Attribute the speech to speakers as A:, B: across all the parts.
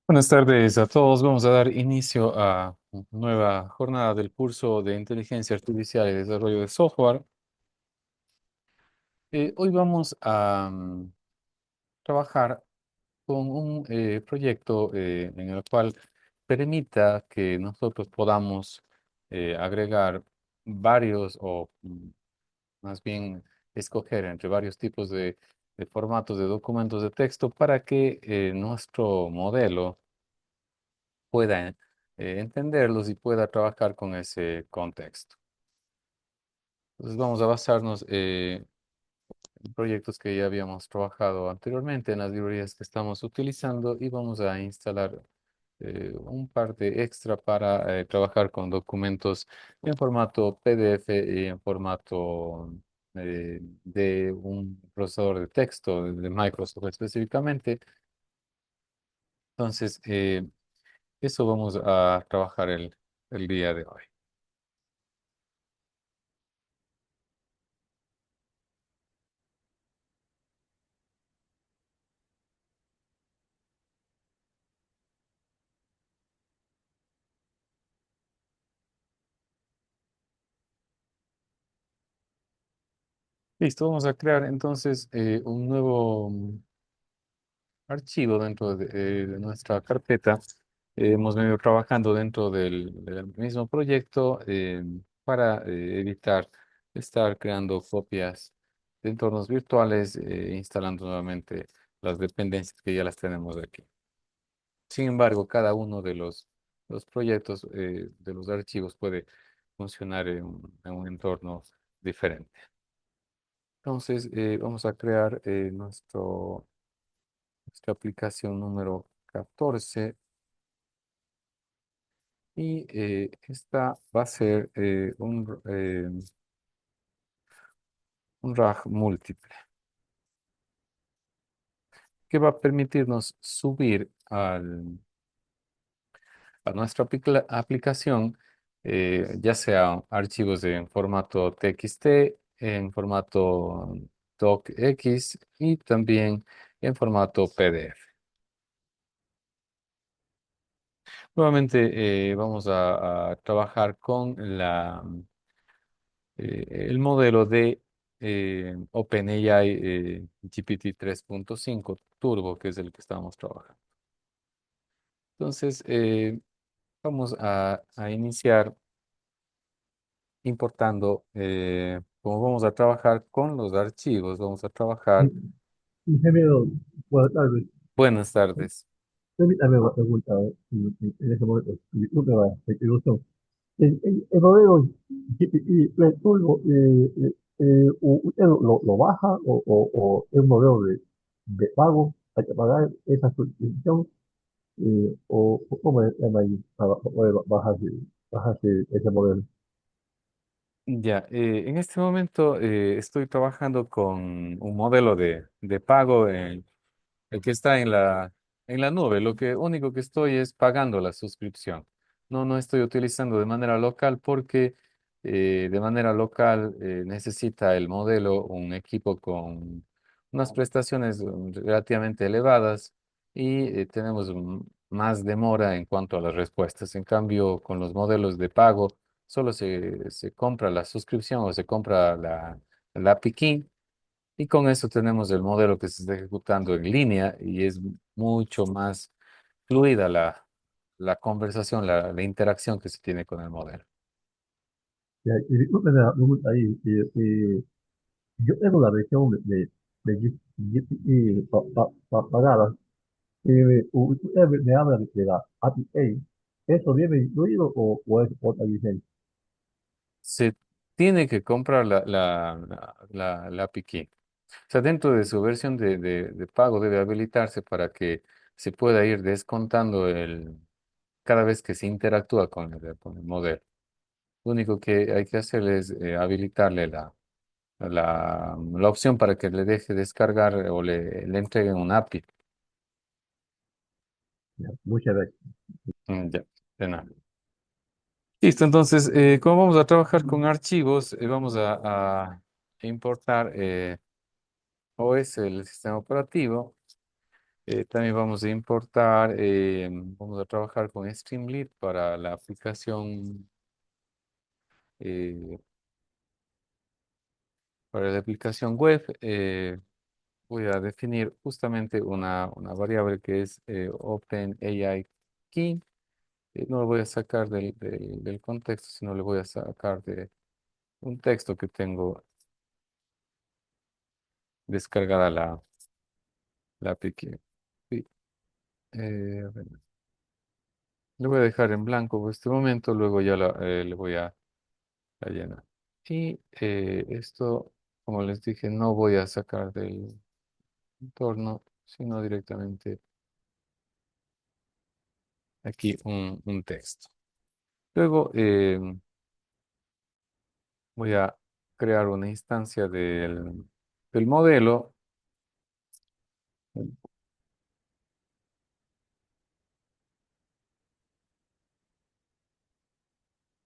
A: Buenas tardes a todos. Vamos a dar inicio a una nueva jornada del curso de Inteligencia Artificial y Desarrollo de Software. Hoy vamos a trabajar con un proyecto en el cual permita que nosotros podamos agregar varios o más bien escoger entre varios tipos de formatos de documentos de texto para que nuestro modelo pueda entenderlos y pueda trabajar con ese contexto. Entonces vamos a basarnos en proyectos que ya habíamos trabajado anteriormente en las librerías que estamos utilizando y vamos a instalar un par de extra para trabajar con documentos en formato PDF y en formato de un procesador de texto de Microsoft específicamente. Entonces, eso vamos a trabajar el día de hoy. Listo, vamos a crear entonces un nuevo archivo dentro de nuestra carpeta. Hemos venido trabajando dentro del mismo proyecto para evitar estar creando copias de entornos virtuales, instalando nuevamente las dependencias que ya las tenemos aquí. Sin embargo, cada uno de los proyectos de los archivos puede funcionar en un entorno diferente. Entonces, vamos a crear nuestra aplicación número 14 y esta va a ser un RAG múltiple que va a permitirnos subir a nuestra aplicación, ya sea archivos en formato TXT, en formato docx y también en formato PDF. Nuevamente vamos a trabajar con el modelo de OpenAI GPT 3.5 Turbo, que es el que estamos trabajando. Entonces, vamos a iniciar importando, como vamos a trabajar con los archivos, vamos a trabajar.
B: Ingeniero, buenas tardes.
A: Buenas tardes.
B: Permítame una pregunta en ese momento. Disculpe la ilusión. El modelo GPT Turbo, ¿usted lo baja o es un modelo de pago? ¿Hay que pagar esa suscripción? ¿O cómo es ahí para poder bajarse ese modelo?
A: Ya, en este momento estoy trabajando con un modelo de pago. El que está en la nube. Lo que único que estoy es pagando la suscripción. No estoy utilizando de manera local porque de manera local necesita el modelo un equipo con unas prestaciones relativamente elevadas y tenemos más demora en cuanto a las respuestas. En cambio, con los modelos de pago, solo se compra la suscripción o se compra la API y con eso tenemos el modelo que se está ejecutando en línea y es mucho más fluida la conversación, la interacción que se tiene con el modelo.
B: Y disculpe la pregunta ahí. Yo tengo la versión de GPT pagada. Usted me habla de la APA. ¿Eso viene incluido o es otra licencia?
A: Se tiene que comprar la API. O sea, dentro de su versión de pago debe habilitarse para que se pueda ir descontando cada vez que se interactúa con el modelo. Lo único que hay que hacer es habilitarle la opción para que le deje descargar o le entreguen un API.
B: Ya, muchas gracias.
A: Ya, de nada. Listo, entonces, como vamos a trabajar con archivos, vamos a importar OS, el sistema operativo, También vamos a importar, vamos a trabajar con Streamlit para la aplicación, eh, web. Voy a definir justamente una variable que es OpenAI Key. No lo voy a sacar del contexto, sino le voy a sacar de un texto que tengo descargada la API. Sí, a ver, le voy a dejar en blanco por este momento, luego ya le voy a llenar. Y esto, como les dije, no voy a sacar del entorno, sino directamente aquí un texto. Luego voy a crear una instancia del modelo.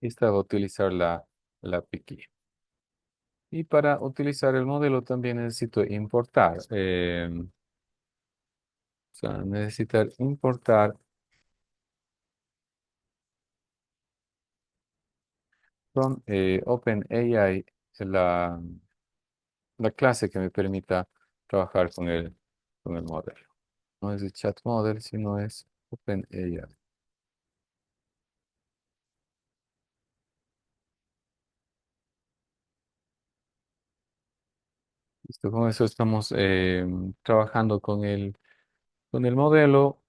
A: Esta va a utilizar la API. Y para utilizar el modelo también necesito importar. O sea, necesitar importar from OpenAI la, la clase que me permita trabajar con el modelo. No es el chat model, sino es OpenAI. Listo, con eso estamos trabajando con el modelo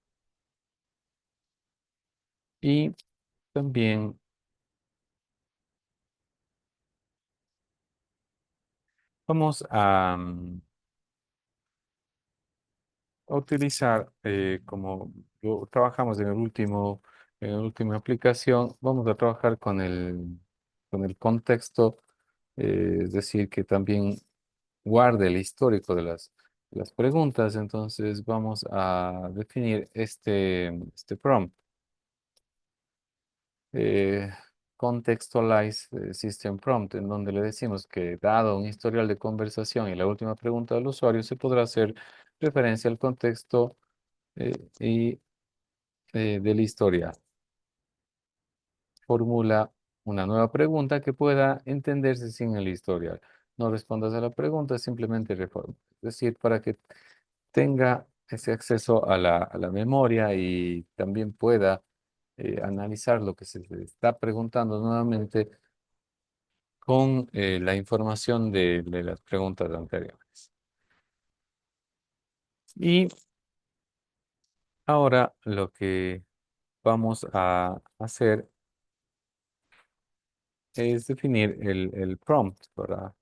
A: y también vamos a utilizar, como lo trabajamos en la última aplicación, vamos a trabajar con el contexto, es decir, que también guarde el histórico de las preguntas. Entonces vamos a definir este prompt. eh, Contextualize System Prompt, en donde le decimos que dado un historial de conversación y la última pregunta del usuario, se podrá hacer referencia al contexto y del historial. Formula una nueva pregunta que pueda entenderse sin el historial. No respondas a la pregunta, simplemente reforma. Es decir, para que tenga ese acceso a la memoria y también pueda analizar lo que se le está preguntando nuevamente con la información de las preguntas anteriores. Y ahora lo que vamos a hacer es definir el prompt para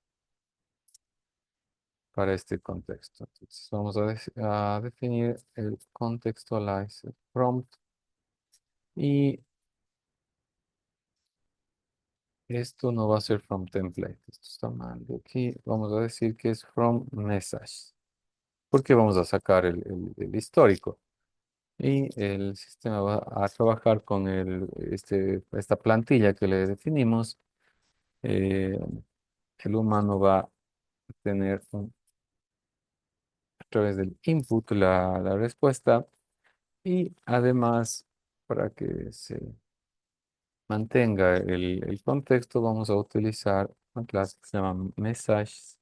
A: este contexto. Entonces vamos a definir el contextualize prompt y esto no va a ser from template. Esto está mal. De aquí vamos a decir que es from message, porque vamos a sacar el histórico. Y el sistema va a trabajar con esta plantilla que le definimos. Eh, el humano va a tener a través del input la respuesta y además para que se mantenga el contexto vamos a utilizar una clase que se llama message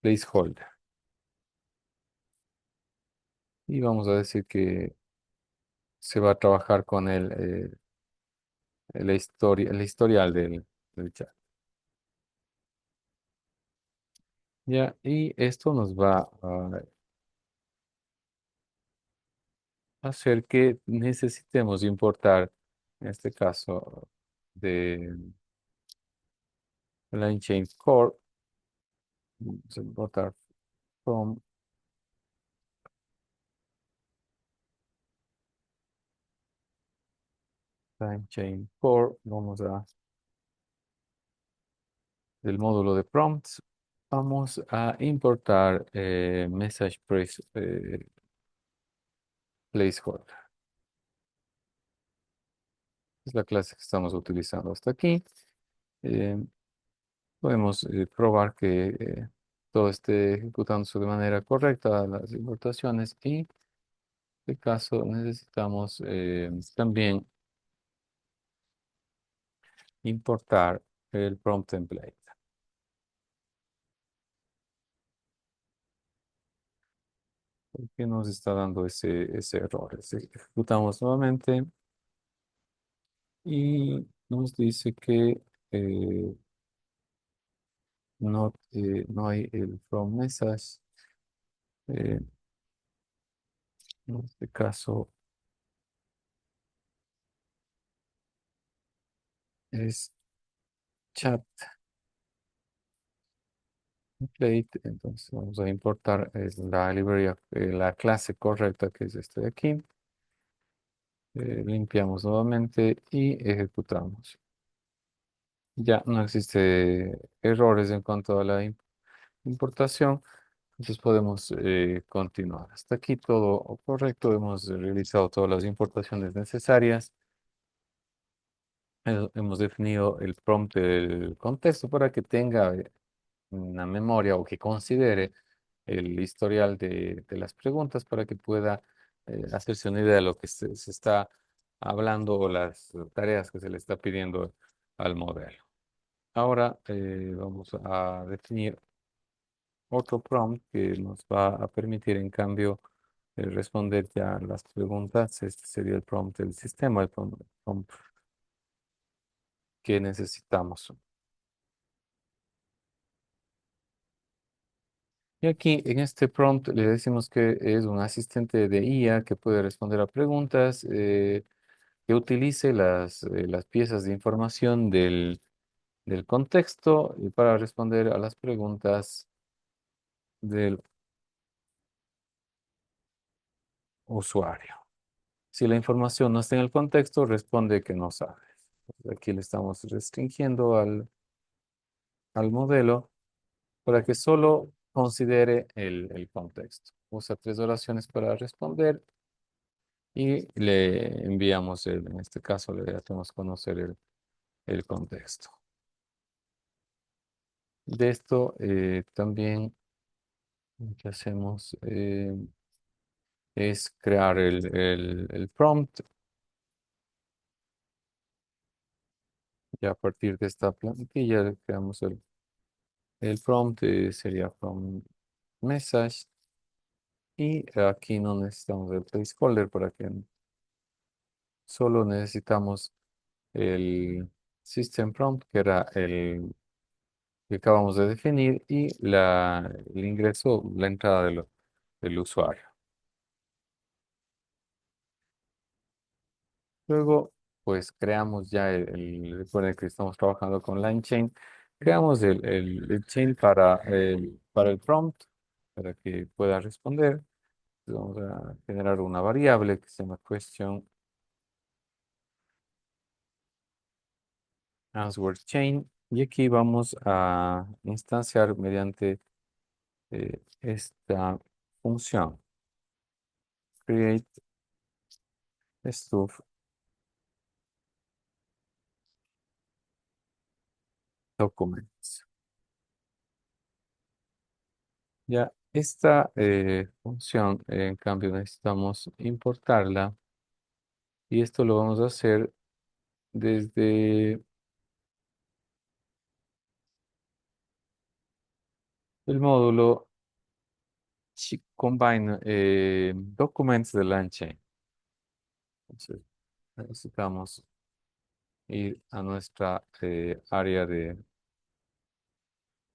A: placeholder y vamos a decir que se va a trabajar con el historial del chat. Ya, y esto nos va a hacer que necesitemos importar, en este caso, de LangChain Core, vamos a importar from LangChain Core, del módulo de prompts, vamos a importar placeholder. Es la clase que estamos utilizando hasta aquí. Eh, Podemos probar que todo esté ejecutándose de manera correcta las importaciones y en este caso necesitamos también importar el prompt template. ¿Qué nos está dando ese error? Ejecutamos nuevamente y nos dice que no hay el from message. eh, en este caso es chat template. Entonces vamos a importar la librería, la clase correcta que es esta de aquí. Limpiamos nuevamente y ejecutamos. Ya no existe errores en cuanto a la importación. Entonces podemos continuar. Hasta aquí todo correcto. Hemos realizado todas las importaciones necesarias. Hemos definido el prompt del contexto para que tenga una memoria o que considere el historial de las preguntas para que pueda hacerse una idea de lo que se está hablando o las tareas que se le está pidiendo al modelo. Ahora vamos a definir otro prompt que nos va a permitir, en cambio, responder ya las preguntas. Este sería el prompt del sistema, el prompt que necesitamos. Y aquí en este prompt le decimos que es un asistente de IA que puede responder a preguntas, que utilice las piezas de información del contexto y para responder a las preguntas del usuario. Si la información no está en el contexto, responde que no sabe. Aquí le estamos restringiendo al modelo para que solo considere el contexto. Usa tres oraciones para responder y le enviamos, en este caso, le hacemos conocer el contexto. De esto también lo que hacemos es crear el prompt. Y a partir de esta plantilla creamos el prompt, sería from message. Y aquí no necesitamos el placeholder para que solo necesitamos el system prompt, que era el que acabamos de definir, y el ingreso, la entrada del usuario. Luego, pues creamos ya recuerden que estamos trabajando con LangChain, creamos el chain para el prompt, para que pueda responder. Vamos a generar una variable que se llama question answer chain y aquí vamos a instanciar mediante esta función create stuff documents. Ya esta función, en cambio, necesitamos importarla y esto lo vamos a hacer desde el módulo combine documents de LangChain. Entonces, necesitamos ir a nuestra área de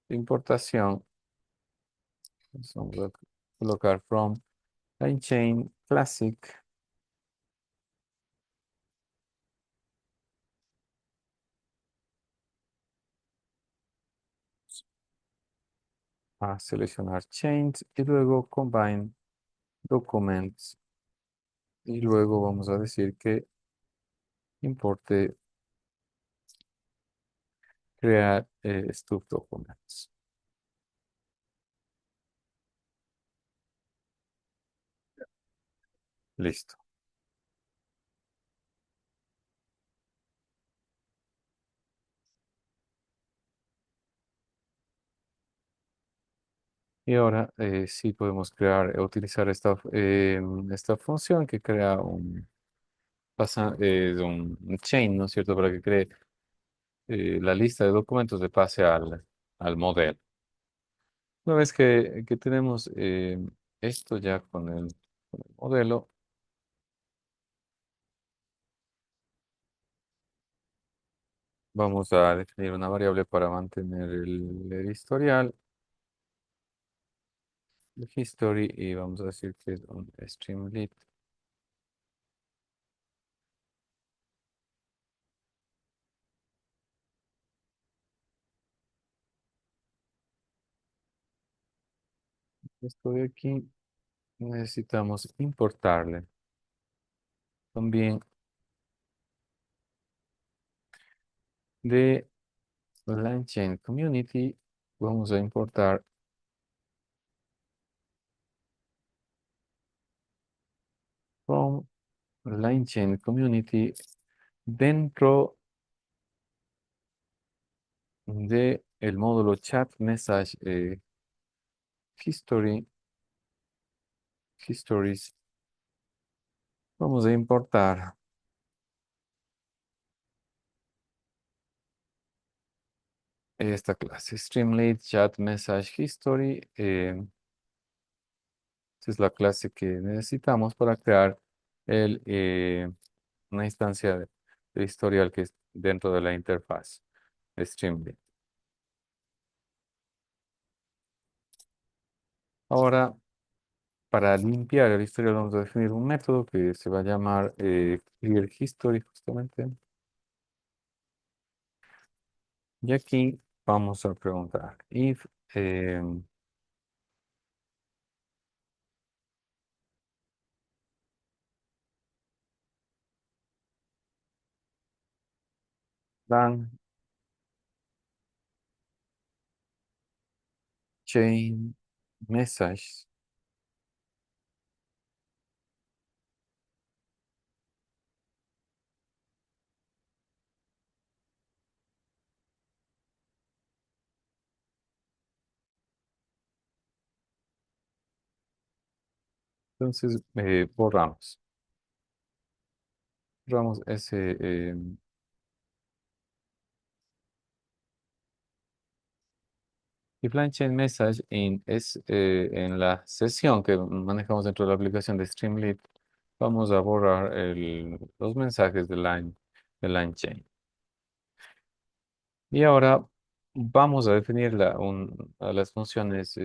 A: importación. Entonces, vamos a colocar from LangChain Classic a seleccionar Change y luego Combine Documents y luego vamos a decir que importe crear Stuff Documents. Listo. Y ahora sí podemos crear, utilizar esta función que crea un chain, ¿no es cierto? Para que cree la lista de documentos de pase al modelo. Una vez que tenemos esto ya con el modelo, vamos a definir una variable para mantener el historial, el history, y vamos a decir que es un streamlit. Esto de aquí necesitamos importarle también de LangChain Community. Vamos a importar from LangChain Community dentro de el módulo Chat Message History, Histories. Vamos a importar esta clase, Streamlit Chat Message History. Esta es la clase que necesitamos para crear el, eh, una instancia de historial que es dentro de la interfaz de Streamlit. Ahora, para limpiar el historial, vamos a definir un método que se va a llamar Clear History, justamente. Y aquí vamos a preguntar if eh, dan chain message. Entonces borramos ese if line chain message es en la sesión que manejamos dentro de la aplicación de Streamlit. Vamos a borrar los mensajes de line chain. Y ahora vamos a definir a las funciones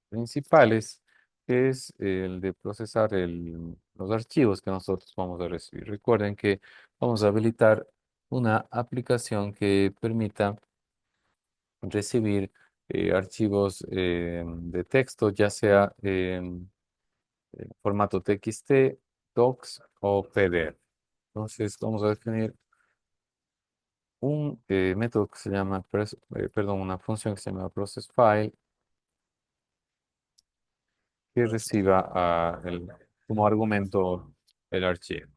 A: principales, que es el de procesar los archivos que nosotros vamos a recibir. Recuerden que vamos a habilitar una aplicación que permita recibir archivos de texto, ya sea en formato TXT, docs o PDF. Entonces vamos a definir un método que se llama, perdón, una función que se llama processFile, que reciba como argumento el archivo.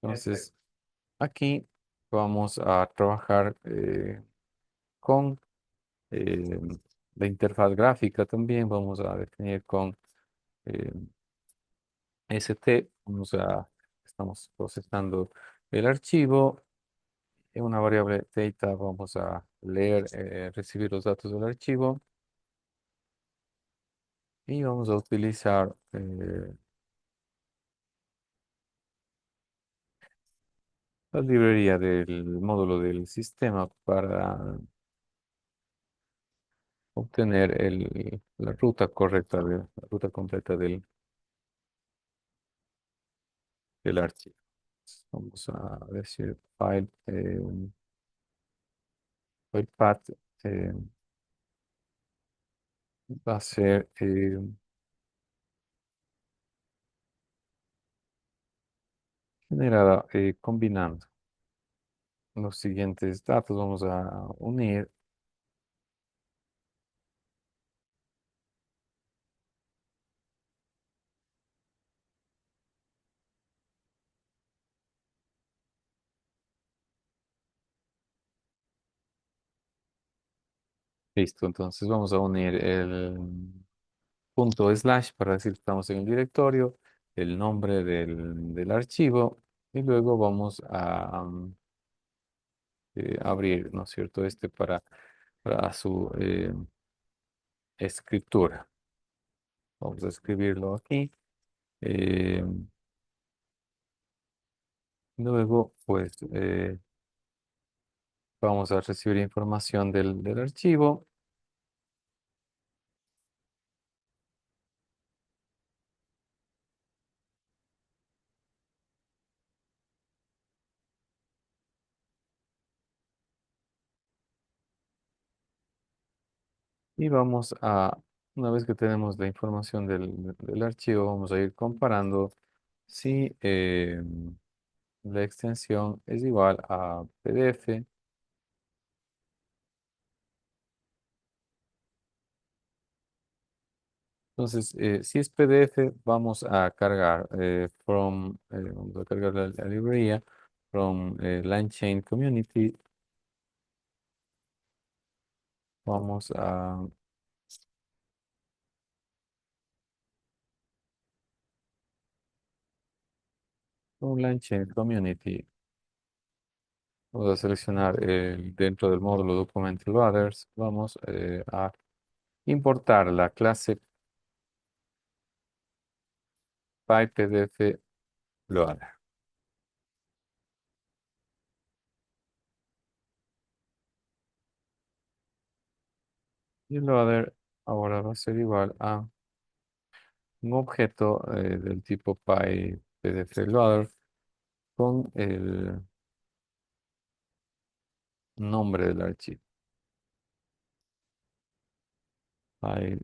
A: Entonces, aquí vamos a trabajar con eh, la interfaz gráfica también. Vamos a definir con eh, estamos procesando el archivo. En una variable data vamos a leer, recibir los datos del archivo. Y vamos a utilizar la librería del módulo del sistema para obtener la ruta correcta, la ruta completa del archivo. Vamos a decir file path eh, va a ser generada combinando los siguientes datos. Vamos a unir Listo, entonces vamos a unir el punto slash para decir que estamos en el directorio, el nombre del archivo y luego vamos a abrir, ¿no es cierto? Este para su escritura. Vamos a escribirlo aquí. eh, Luego, pues vamos a recibir información del archivo y una vez que tenemos la información del archivo, vamos a ir comparando si la extensión es igual a PDF. Entonces, si es PDF, vamos a cargar vamos a cargar la librería from LangChain Community. Vamos a un LangChain Community. Vamos a seleccionar dentro del módulo Document Loaders. Vamos a importar la clase PyPDF Loader. Y el loader ahora va a ser igual a un objeto del tipo PyPDF Loader con el nombre del archivo. Py,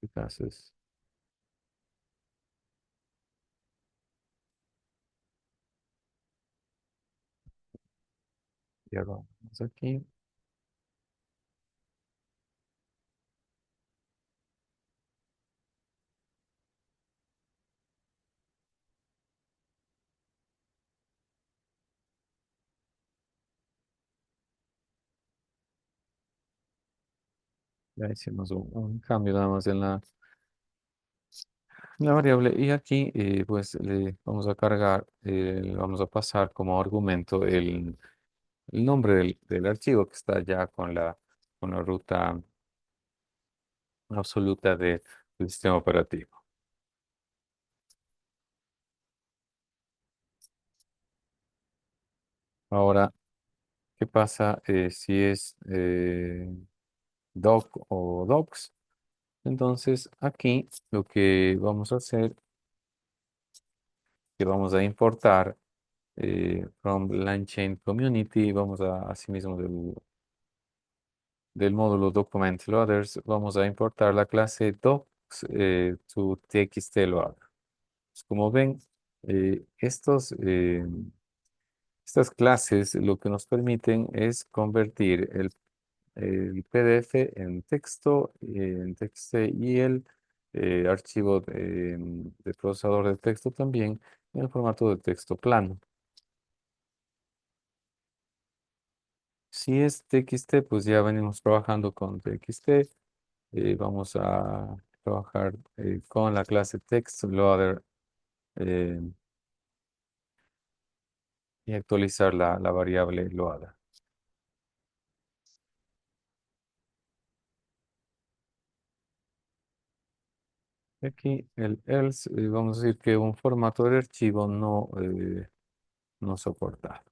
A: entonces, ya vamos aquí. Ya hicimos un cambio nada más en la variable. Y aquí pues le vamos a cargar, le vamos a pasar como argumento el nombre del archivo que está ya con la ruta absoluta del sistema operativo. Ahora, ¿qué pasa si es doc o docs? Entonces, aquí lo que vamos a hacer es que vamos a importar from LangChain Community, vamos a, asimismo del módulo Document Loaders, vamos a importar la clase docs to txt loader. Pues, como ven, estas clases lo que nos permiten es convertir el PDF en texto y el archivo de procesador de texto también en el formato de texto plano. Si es TXT, pues ya venimos trabajando con TXT. Vamos a trabajar con la clase TextLoader eh, y actualizar la variable loader. Aquí el else, vamos a decir que un formato de archivo no soporta.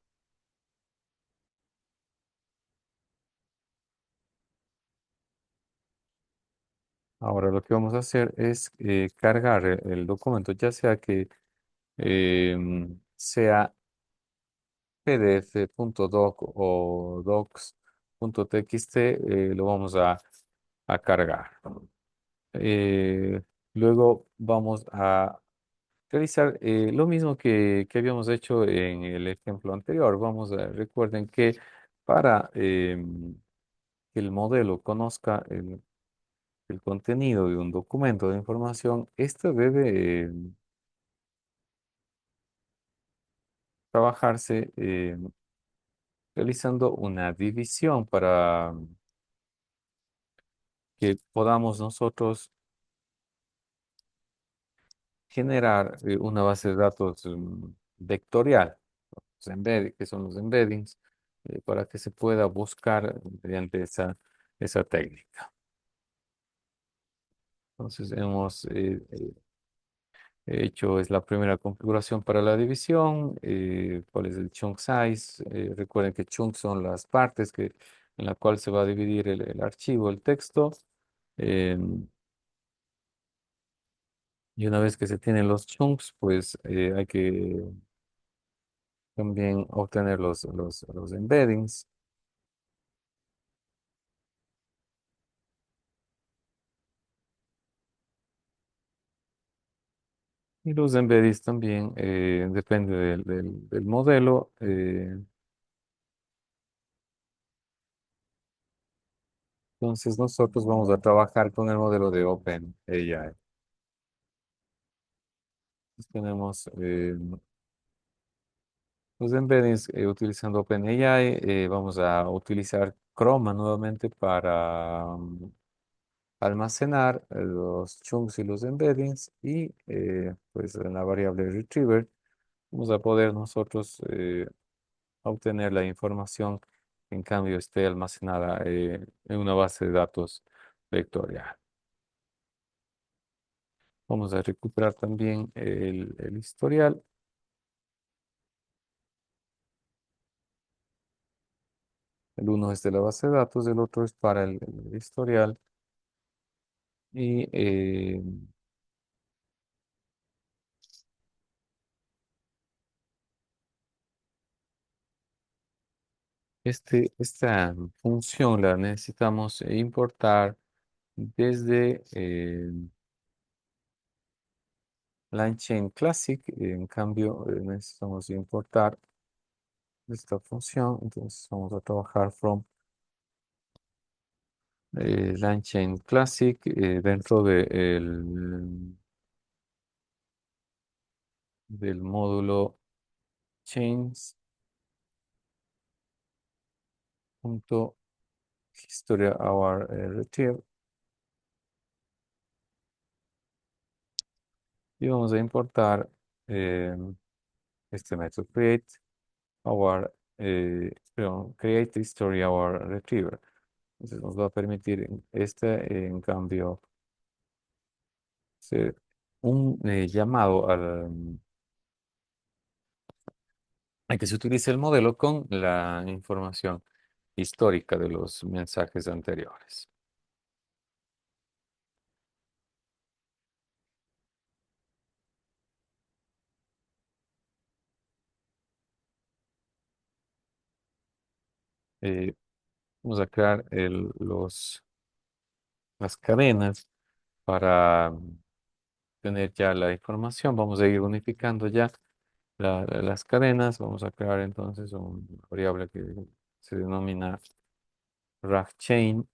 A: Ahora lo que vamos a hacer es cargar el documento, ya sea que sea pdf.doc o docs.txt, lo vamos a cargar. Eh, Luego vamos a realizar lo mismo que habíamos hecho en el ejemplo anterior. Recuerden que para que el modelo conozca el contenido de un documento de información, esto debe trabajarse realizando una división que podamos nosotros generar una base de datos vectorial, que son los embeddings, para que se pueda buscar mediante esa técnica. Entonces hemos hecho es la primera configuración para la división, cuál es el chunk size. Recuerden que chunks son las partes en la cual se va a dividir el archivo, el texto. em, y una vez que se tienen los chunks, pues hay que también obtener los embeddings. Y los embeddings también depende del modelo. Entonces nosotros vamos a trabajar con el modelo de OpenAI. Tenemos los embeddings utilizando OpenAI. Vamos a utilizar Chroma nuevamente para almacenar los chunks y los embeddings y pues en la variable retriever vamos a poder nosotros obtener la información que en cambio esté almacenada en una base de datos vectorial. Vamos a recuperar también el historial. El uno es de la base de datos, el otro es para el historial. Y esta función la necesitamos importar desde LangChain Classic. En cambio, necesitamos importar esta función. Entonces vamos a trabajar from LangChain Classic dentro del módulo chains.historia retrieve. Y vamos a importar eh, este método create history our retriever. Entonces nos va a permitir en cambio, hacer un llamado a que se utilice el modelo con la información histórica de los mensajes anteriores. Eh, Vamos a crear las cadenas para tener ya la información. Vamos a ir unificando ya las cadenas. Vamos a crear entonces una variable que se denomina RagChain.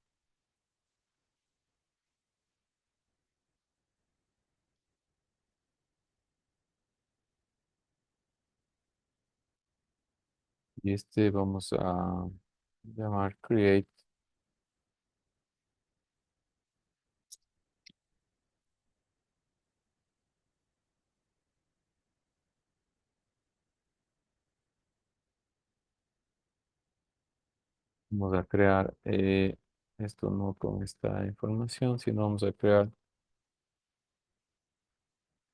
A: Y este vamos a llamar create. Vamos a crear esto no con esta información, sino vamos a crear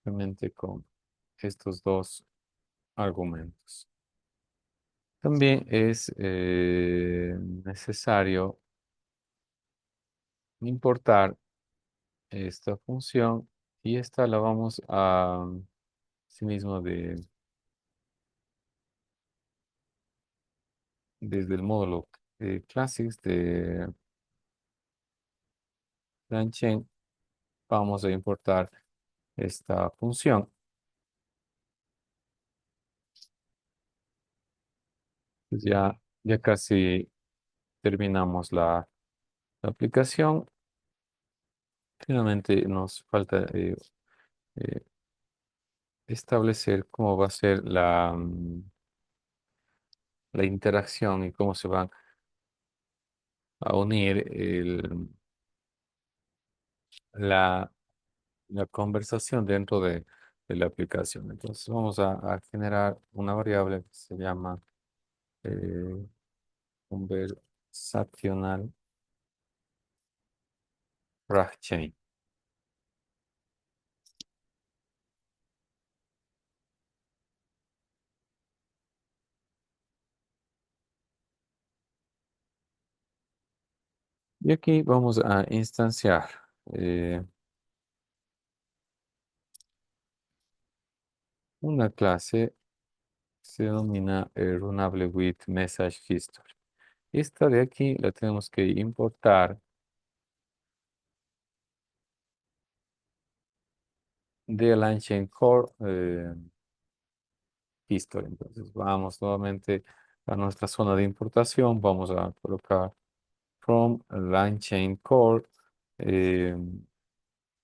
A: realmente con estos dos argumentos. También es necesario importar esta función y esta la vamos a sí mismo desde el módulo classics de LangChain vamos a importar esta función. Pues ya casi terminamos la aplicación. Finalmente nos falta eh, establecer cómo va a ser la interacción y cómo se van a unir la, la conversación dentro de la aplicación. Entonces vamos a generar una variable que se llama eh, conversational chain. Y aquí vamos a instanciar eh, una clase que se denomina Runable with Message History. Esta de aquí la tenemos que importar de Langchain Core History. Entonces vamos nuevamente a nuestra zona de importación. Vamos a colocar from Langchain Core eh,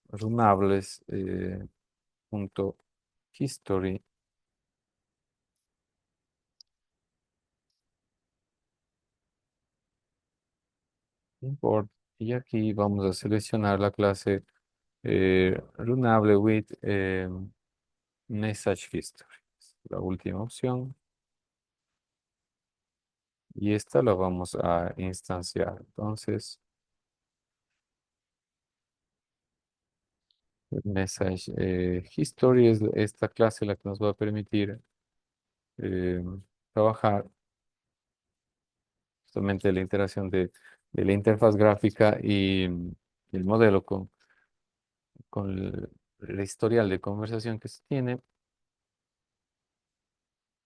A: runables punto history import. Y aquí vamos a seleccionar la clase runable with message history. La última opción. Y esta la vamos a instanciar. Entonces, message history es esta clase la que nos va a permitir eh, trabajar justamente la interacción de la interfaz gráfica y el modelo con el historial de conversación que se tiene.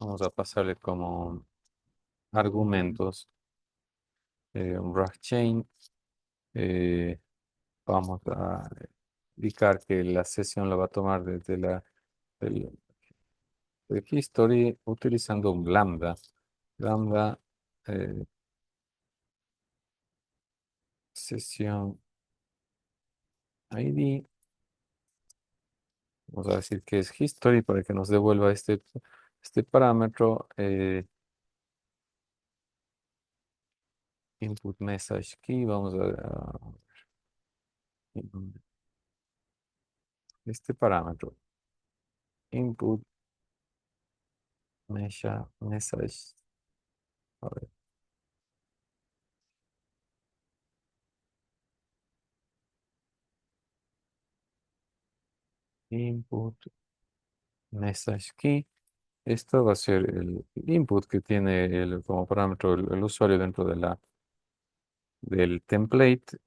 A: Vamos a pasarle como argumentos un rag chain. eh, Vamos a indicar que la sesión la va a tomar desde del, del history utilizando un lambda. Lambda eh, sesión ID. Vamos a decir que es history para que nos devuelva este parámetro. Input message key. Vamos este parámetro. Input message. A ver, input message key. Esto va a ser el input que tiene como parámetro el usuario dentro del template.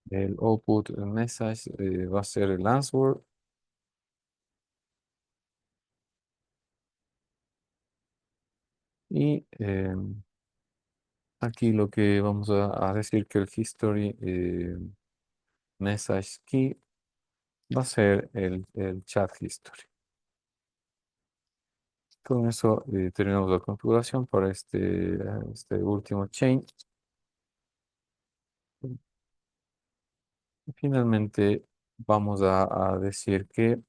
A: El output message va a ser el answer. Y aquí lo que vamos a decir que el history message key va a ser el chat history. Con eso terminamos la configuración para este último chain. Y finalmente vamos a decir que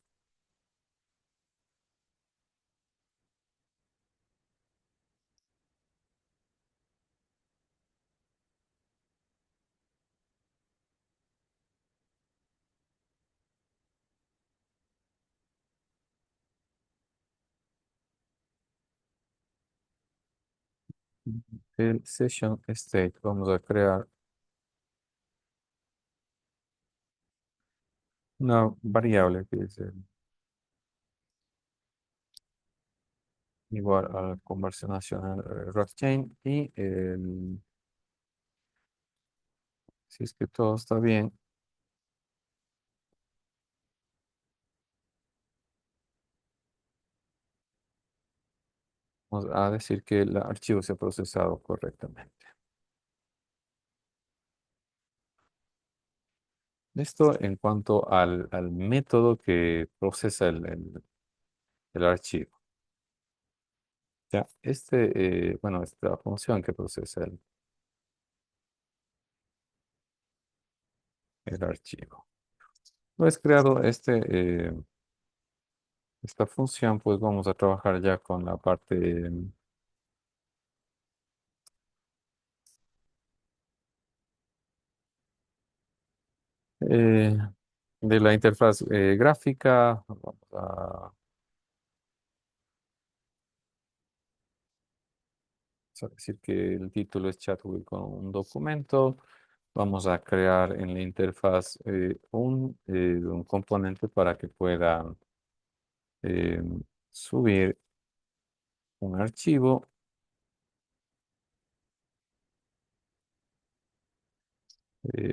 A: el session state, vamos a crear una variable que es igual a la conversión nacional Rockchain y si es que todo está bien, vamos a decir que el archivo se ha procesado correctamente. Esto en cuanto al método que procesa el archivo. Ya, bueno, esta función que procesa el archivo. una vez creado esta función, pues vamos a trabajar ya con la parte eh, de la interfaz gráfica. Vamos a decir que el título es Chatwheel con un documento. Vamos a crear en la interfaz un componente para que pueda eh, subir un archivo.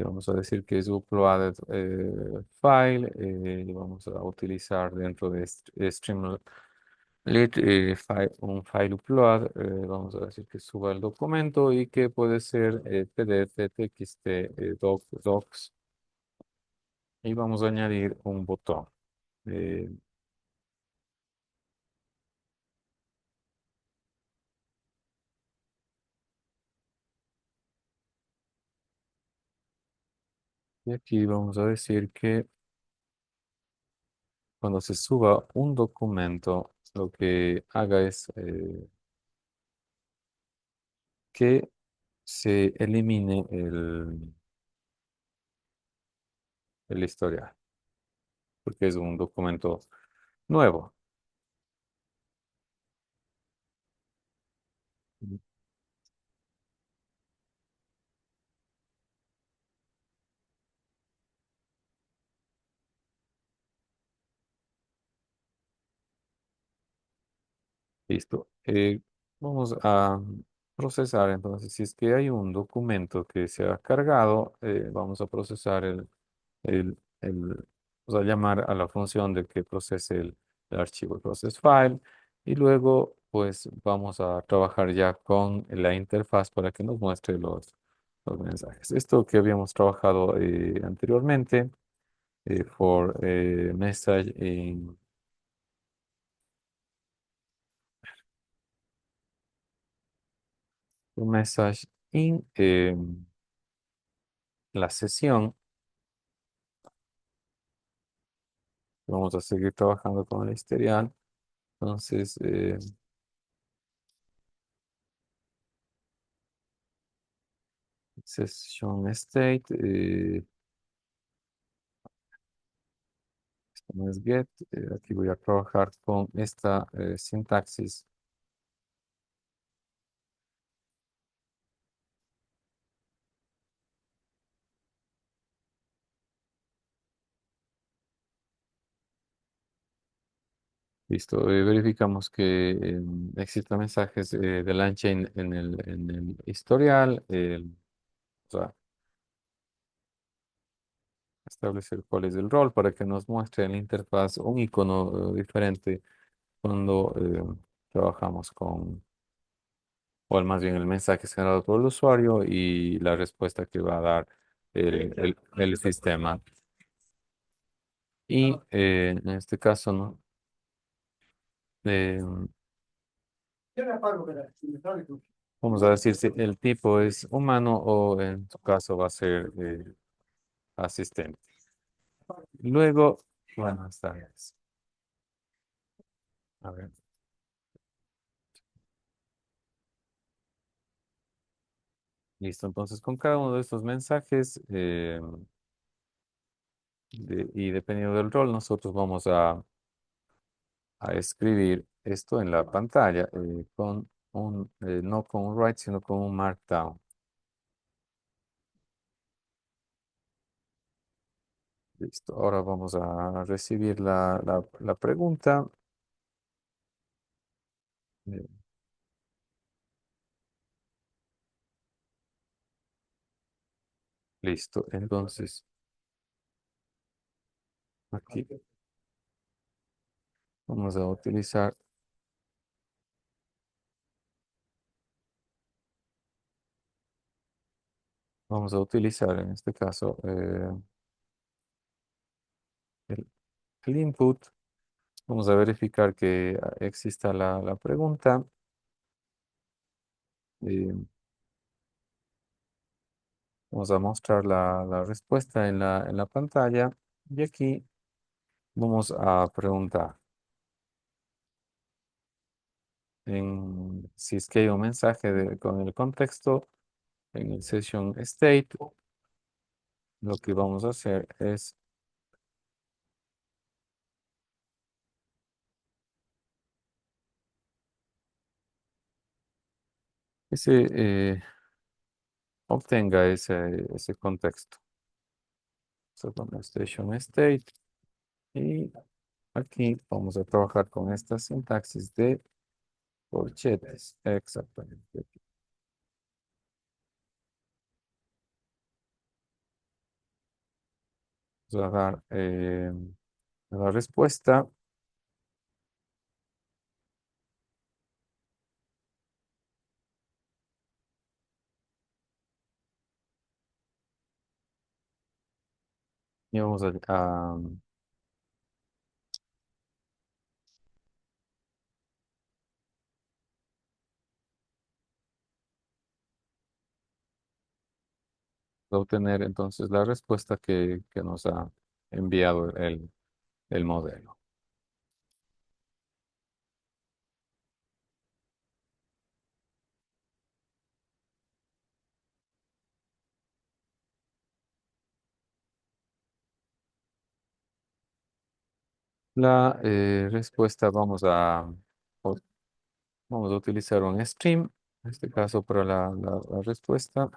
A: Vamos a decir que es uploaded file. Y vamos a utilizar dentro de Streamlit un file upload. Vamos a decir que suba el documento y que puede ser PDF, TXT, Docs. Y vamos a añadir un botón. Eh, y aquí vamos a decir que cuando se suba un documento, lo que haga es que se elimine el historial, porque es un documento nuevo. Listo. Vamos a procesar entonces. Si es que hay un documento que se ha cargado, vamos a procesar el, vamos a llamar a la función de que procese el archivo process file y luego pues vamos a trabajar ya con la interfaz para que nos muestre los mensajes. Esto que habíamos trabajado anteriormente, for message message in la sesión. Vamos a seguir trabajando con el historial. Entonces, session state, esto no es get. Aquí voy a trabajar con esta sintaxis. Listo. Verificamos que existen mensajes de LangChain en el historial. O sea, establecer cuál es el rol para que nos muestre en la interfaz un icono diferente cuando trabajamos con, o más bien el mensaje es generado por el usuario y la respuesta que va a dar el sistema. Y en este caso, ¿no? Eh, vamos a decir si el tipo es humano o en su caso va a ser asistente. Luego, bueno, está bien. A ver, listo. Entonces, con cada uno de estos mensajes y dependiendo del rol, nosotros vamos a escribir esto en la pantalla con no con un write, sino con un markdown. Listo. Ahora vamos a recibir la pregunta. Eh, Listo. Entonces, aquí vamos a utilizar en este caso el, el input. Vamos a verificar que exista la pregunta. eh, Vamos a mostrar la respuesta en la pantalla. Y aquí vamos a preguntar si es que hay un mensaje con el contexto en el session state. Lo que vamos a hacer es que se obtenga ese contexto. So, con el station state. Y aquí vamos a trabajar con esta sintaxis de corchetes. Exactamente. Vamos a dar la respuesta y vamos a obtener entonces la respuesta que nos ha enviado el modelo. La respuesta o- vamos a utilizar un stream, en este caso para la respuesta.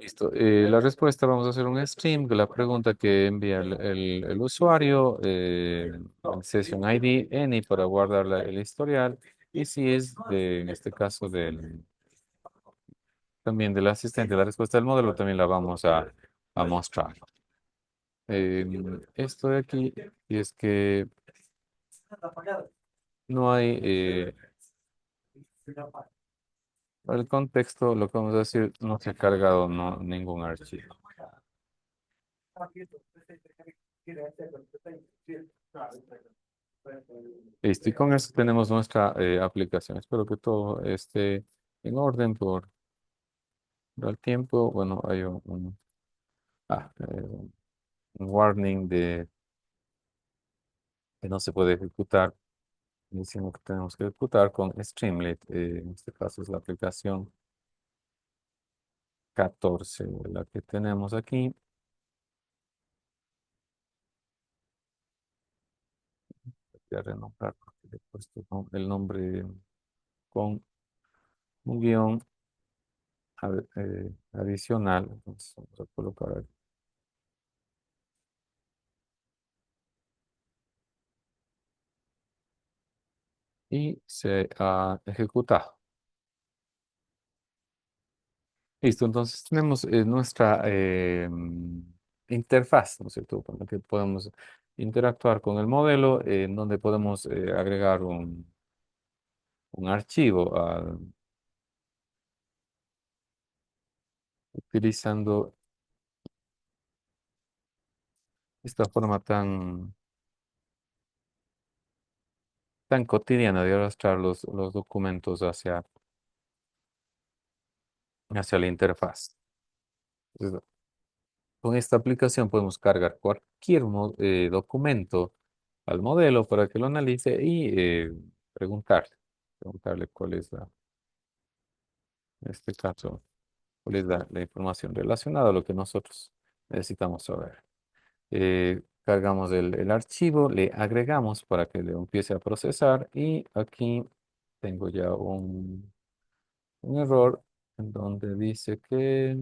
A: Listo. La respuesta vamos a hacer un stream de la pregunta que envía el usuario, el session ID, any para guardar el historial, y si es en este caso también del asistente, la respuesta del modelo también la vamos a mostrar. Eh, Esto de aquí, y es que no hay, para el contexto, lo que vamos a decir, no se ha cargado ningún archivo. Listo, y con eso tenemos nuestra aplicación. Espero que todo esté en orden por el tiempo. Bueno, hay un warning de que no se puede ejecutar. Diciendo que tenemos que ejecutar con Streamlit. En este caso es la aplicación 14, la que tenemos aquí. Voy a renombrar porque le he puesto el nombre con un guión adicional. Entonces vamos a colocar aquí. Y se ha ejecutado. Listo, entonces tenemos nuestra interfaz, ¿no es cierto? Con la que podemos interactuar con el modelo, en donde podemos agregar un archivo utilizando esta forma tan cotidiana de arrastrar los documentos hacia la interfaz. Entonces, con esta aplicación podemos cargar cualquier documento al modelo para que lo analice y preguntarle cuál es en este caso, cuál es la información relacionada a lo que nosotros necesitamos saber. Cargamos el archivo, le agregamos para que le empiece a procesar y aquí tengo ya un error en donde dice que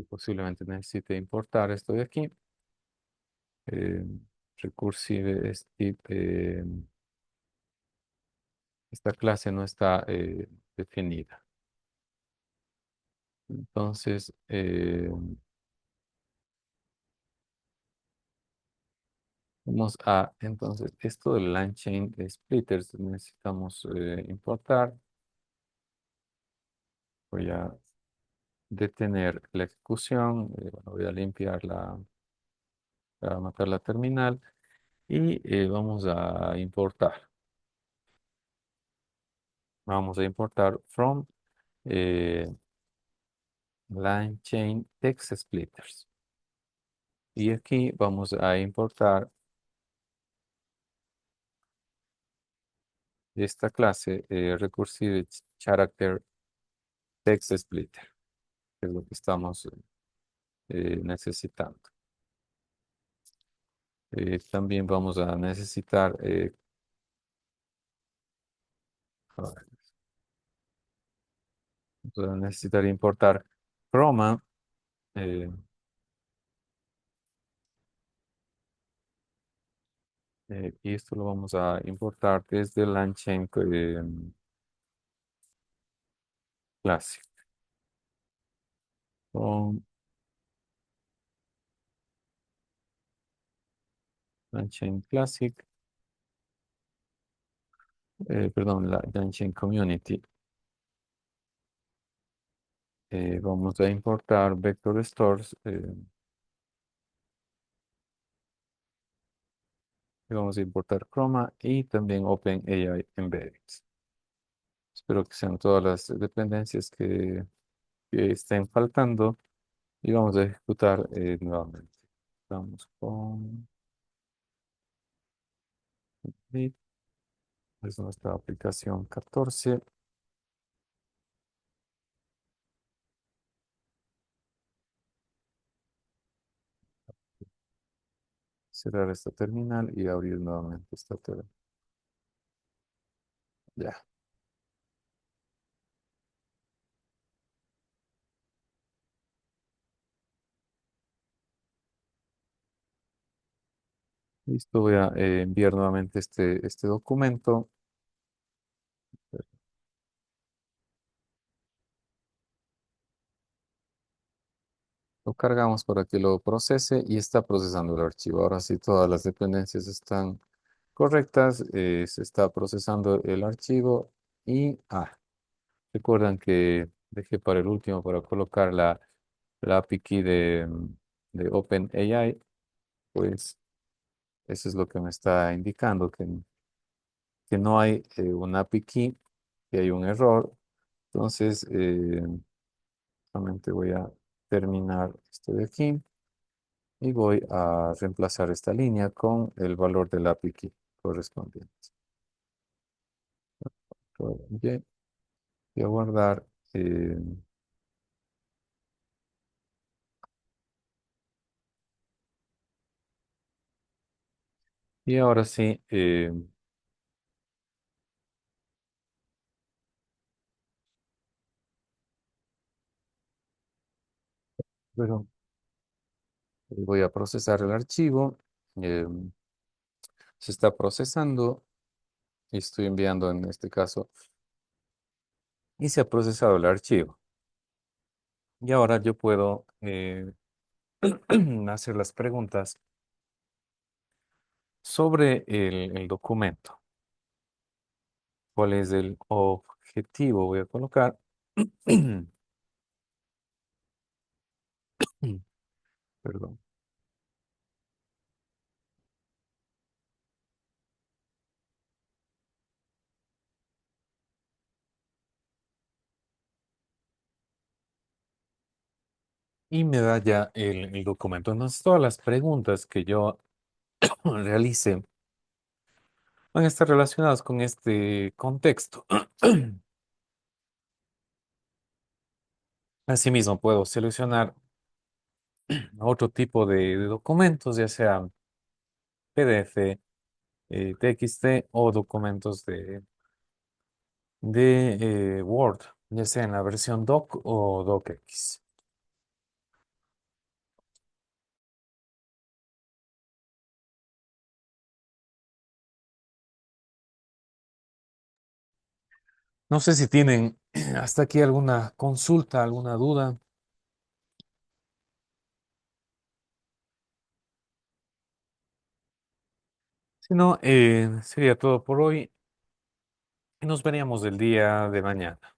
A: posiblemente necesite importar esto de aquí. eh, Recursive esta clase no está definida. Entonces, entonces esto del LangChain splitters necesitamos importar Voy a detener la ejecución. Bueno, voy a a matar la terminal y vamos a importar. Vamos a importar from eh, line chain text splitters. Y aquí vamos a importar esta clase recursive character text splitter, que es lo que estamos necesitando. También vamos a necesitar, a ver, vamos a necesitar importar Chroma. eh, y esto lo vamos a importar desde el Langchain Classic. Con Langchain Classic, perdón, la Langchain Community. Vamos a importar Vector Stores. Y vamos a importar Chroma y también OpenAI Embeddings. Espero que sean todas las dependencias que estén faltando y vamos a ejecutar nuevamente. Vamos con Git, es nuestra aplicación 14. Cerrar esta terminal y abrir nuevamente esta terminal. Ya, listo. Voy a enviar nuevamente este documento. Lo cargamos para que lo procese y está procesando el archivo. Ahora sí, todas las dependencias están correctas. Se está procesando el archivo y recuerdan que dejé para el último para colocar la API key de OpenAI. Pues eso es lo que me está indicando, que no hay una API key, que hay un error. Entonces, solamente voy a terminar esto de aquí y voy a reemplazar esta línea con el valor del API key correspondiente. Todo bien. Voy a guardar. eh, y ahora sí, bueno, voy a procesar el archivo. eh, Se está procesando y estoy enviando en este caso. Y se ha procesado el archivo. Y ahora yo puedo hacer las preguntas sobre el documento. ¿Cuál es el objetivo? Voy a colocar. Perdón. Y me da ya el documento. Entonces, todas las preguntas que yo realice van a estar relacionadas con este contexto. Asimismo, puedo seleccionar otro tipo de documentos, ya sea PDF, TXT o documentos de Word, ya sea en la versión doc o docx. No sé si tienen hasta aquí alguna consulta, alguna duda. Si no, sería todo por hoy y nos veríamos el día de mañana.